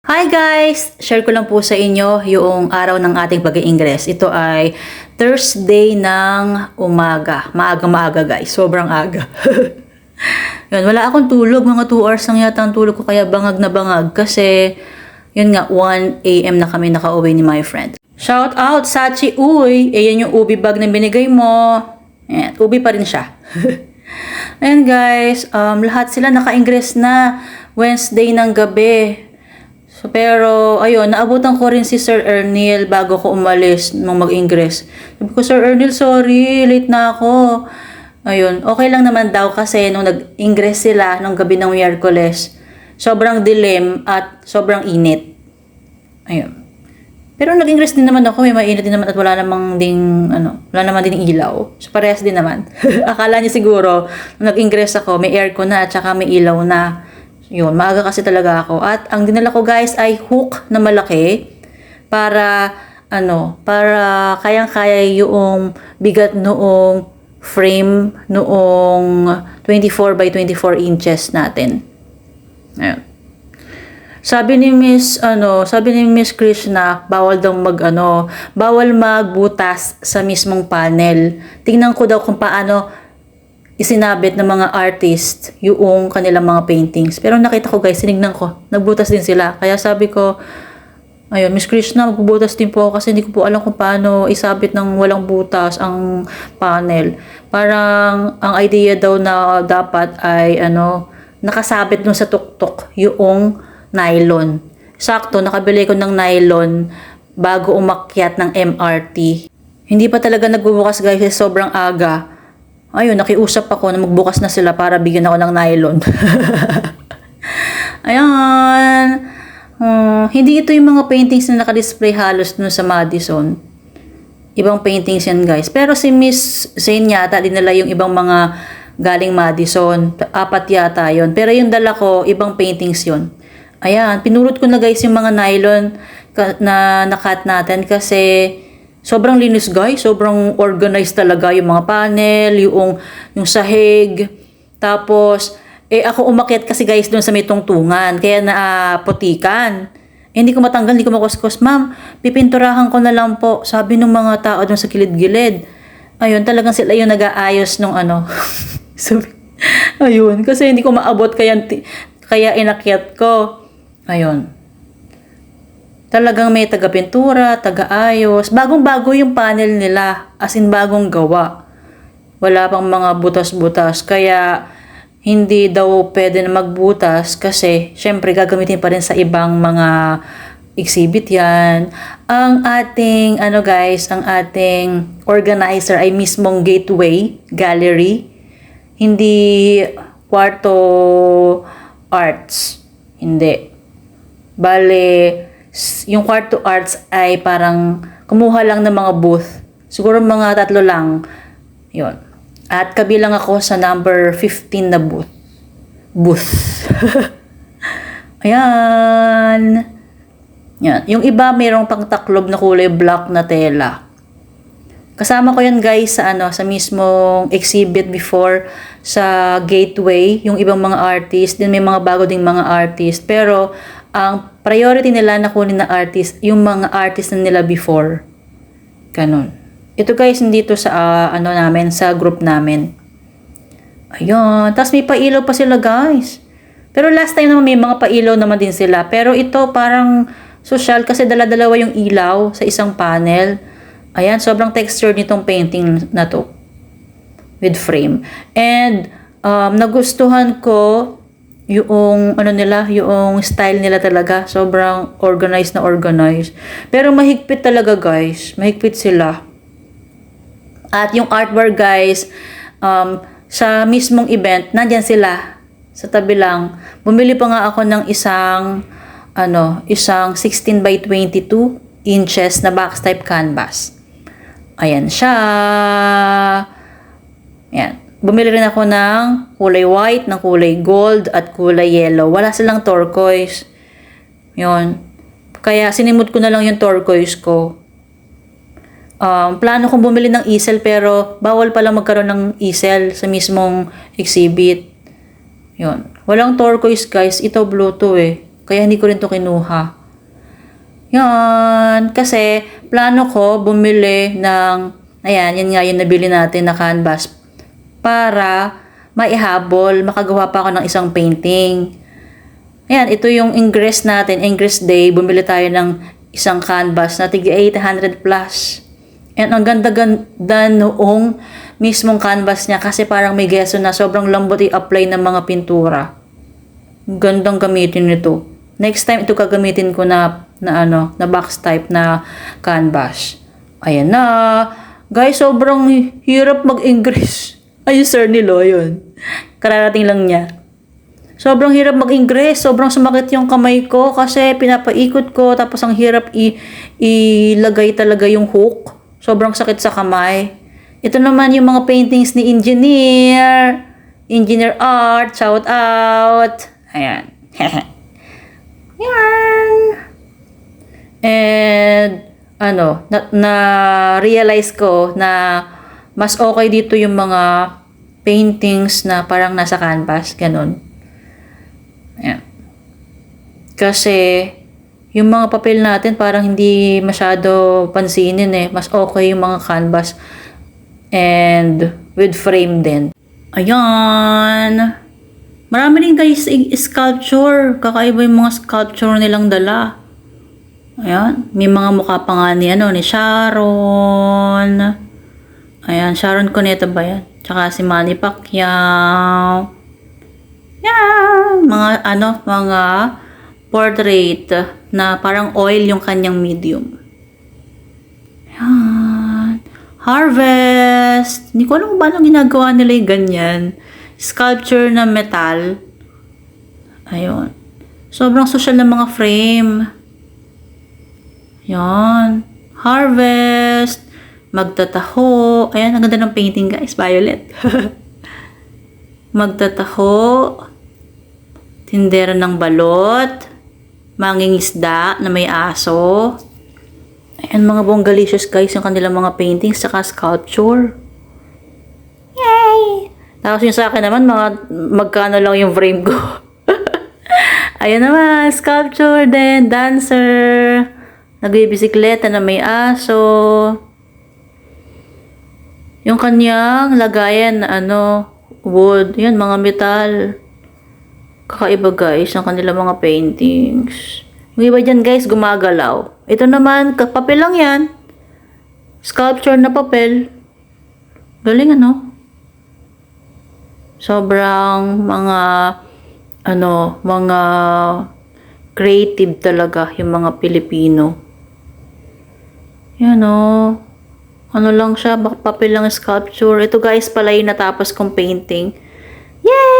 Hi guys! Share ko lang po sa inyo yung araw ng ating pag-i-Ingles. Ito ay Thursday ng umaga. Maaga-maaga guys. Sobrang aga. Yun, wala akong tulog. Mga 2 hours lang yata ang tulog ko kaya bangag na bangag. Kasi yun nga, 1 a.m. na kami nakauwi ni my friend. Shout out Sachi Uy! Ayan yung ubi bag na binigay mo. Ayan, ubi pa rin siya. Ayan guys, lahat sila naka-Ingles na. Wednesday ng gabi. So, pero, ayun, naabutan ko rin si Sir Ernil bago ko umalis nung mag-ingress. Sabi ko, Sir Ernil, sorry, late na ako. Ayun, okay lang naman daw kasi nung nag-ingress sila nung gabi ng Miyerkules, sobrang dilim at sobrang init. Ayun. Pero nag-ingress din naman ako, may mainit din naman at wala namang wala naman din ilaw. So, parehas din naman. Akala niya siguro, nung nag-ingress ako, may aircon na at saka may ilaw na. Yun, maaga kasi talaga ako. At ang dinala ko guys ay hook na malaki para para kayang-kaya yung bigat noong frame noong 24 by 24 inches natin. Ayun. Sabi ni Miss Krishna, bawal magbutas sa mismong panel. Tingnan ko daw kung paano isinabit ng mga artist yung kanilang mga paintings. Pero nakita ko guys, sinignan ko, nagbutas din sila. Kaya sabi ko, ayun, Miss Krishna, magbubutas din po ako kasi hindi ko po alam kung paano isabit ng walang butas ang panel. Parang ang idea daw na dapat ay nakasabit dun sa tuktok yung nylon. Sakto, nakabili ko ng nylon bago umakyat ng MRT. Hindi pa talaga nagbubukas guys, sobrang aga. Ayun, nakiusap ako na magbukas na sila para bigyan ako ng nylon. Ayan. Hindi ito yung mga paintings na nakadisplay halos no sa Madison. Ibang paintings yan guys. Pero si Miss Zane yata, dinala yung ibang mga galing Madison. 4 yata yon. Pero yung dala ko, ibang paintings yon. Ayan, pinulot ko na guys yung mga nylon na nakat natin kasi sobrang linis guys, sobrang organized talaga yung mga panel, yung sahig. Tapos, ako umakyat kasi guys doon sa may tungtungan, kaya naputikan. Hindi ko matanggal, hindi ko makuskus. Ma'am, pipinturahan ko na lang po. Sabi ng mga tao doon sa kilid-gilid. Ayun, talagang sila yung nag-aayos nung ayun, kasi hindi ko maabot kaya inakyat ko. Ayun. Talagang may taga-pintura, taga-ayos. Bagong-bago yung panel nila. As in, bagong gawa. Wala pang mga butas-butas. Kaya, hindi daw pwede na magbutas kasi, syempre, gagamitin pa rin sa ibang mga exhibit yan. Ang ating, ang ating organizer ay mismong gateway, gallery. Hindi kwarto arts. Hindi. Bale, yung kwarto arts ay parang kumuha lang ng mga booth. Siguro mga 3 lang. Yun. At kabilang ako sa number 15 na booth. Ayan. Yan. Yung iba mayroong pang taklob na kulay black na tela. Kasama ko yan guys sa mismong exhibit before sa gateway, yung ibang mga artist, din may mga bago ding mga artist, pero ang priority nila na kunin na artist, yung mga artist na nila before. Ganon. Ito guys, hindi to sa namin, sa group namin. Ayun. Tapos may pailaw pa sila guys. Pero last time naman may mga pailaw naman din sila. Pero ito parang social kasi dala-dalawa yung ilaw sa isang panel. Ayan, sobrang texture nitong painting na to. With frame. And nagustuhan ko yung yung style nila talaga. Sobrang organized na organized. Pero mahigpit talaga guys. Mahigpit sila. At yung artwork guys, sa mismong event, nandyan sila. Sa tabi lang. Bumili pa nga ako ng isang 16 by 22 inches na box type canvas. Ayan siya. Ayan. Bumili rin ako ng kulay white, ng kulay gold, at kulay yellow. Wala silang turquoise. Yun. Kaya sinimot ko na lang yung turquoise ko. Plano kong bumili ng easel pero bawal palang magkaroon ng easel sa mismong exhibit. Yun. Walang turquoise guys. Ito blue to eh. Kaya hindi ko rin to kinuha. Yan. Kasi, plano ko bumili ng, ayan, yan nga yung nabili natin na canvas para maihabol, makagawa pa ako ng isang painting. Ayan, ito yung ingress natin, ingress day. Bumili tayo ng isang canvas na tig 800 plus. And ang ganda-ganda noong mismong canvas niya kasi parang may gesso na sobrang lambot i-apply ng mga pintura. Gandang gamitin nito. Next time ito gagamitin ko na box type na canvas. Ayan na. Guys, sobrang hirap mag-ingress. Ay, sir ni Lo, yun. Kararating lang niya. Sobrang hirap mag-ingress. Sobrang sumakit yung kamay ko kasi pinapaikot ko tapos ang hirap ilagay talaga yung hook. Sobrang sakit sa kamay. Ito naman yung mga paintings ni Engineer. Engineer Art. Shout out. Ayan. Yan. And, na-realize ko na mas okay dito yung mga paintings na parang nasa canvas. Ganon. Ayan. Kasi, yung mga papel natin parang hindi masyado pansinin eh. Mas okay yung mga canvas and with frame din. Ayan. Marami rin guys sculpture. Kakaiba yung mga sculpture nilang dala. Ayan. May mga mukha pa nga ni Sharon. Ayan. Sharon Cuneta ba yan? Tsaka si Manny Pacquiao. Yan. Mga portrait na parang oil yung kanyang medium. Ayan. Harvest. Hindi ko alam kung paano ginagawa nila yung ganyan. Sculpture na metal. Ayun. Sobrang social ng mga frame. Yan. Harvest. Magtataho. Ayan, ang ganda ng painting guys. Violet. Magtataho. Tindera ng balot. Mangingisda na may aso. Ayan, mga bonggalicious guys yung kanilang mga paintings saka sculpture. Yay! Tapos yung sa akin naman, magkano lang yung frame ko. Ayan naman, sculpture din, dancer, nagbibisikleta na may aso. Yung kanyang lagayan na wood, yun, mga metal. Kakaiba guys, ang kanilang mga paintings. Yung iba dyan guys, gumagalaw. Ito naman, papel lang yan. Sculpture na papel. Galing sobrang mga creative talaga yung mga Pilipino. Yan lang siya, papel lang sculpture. Ito guys pala yung natapos kong painting. Yay!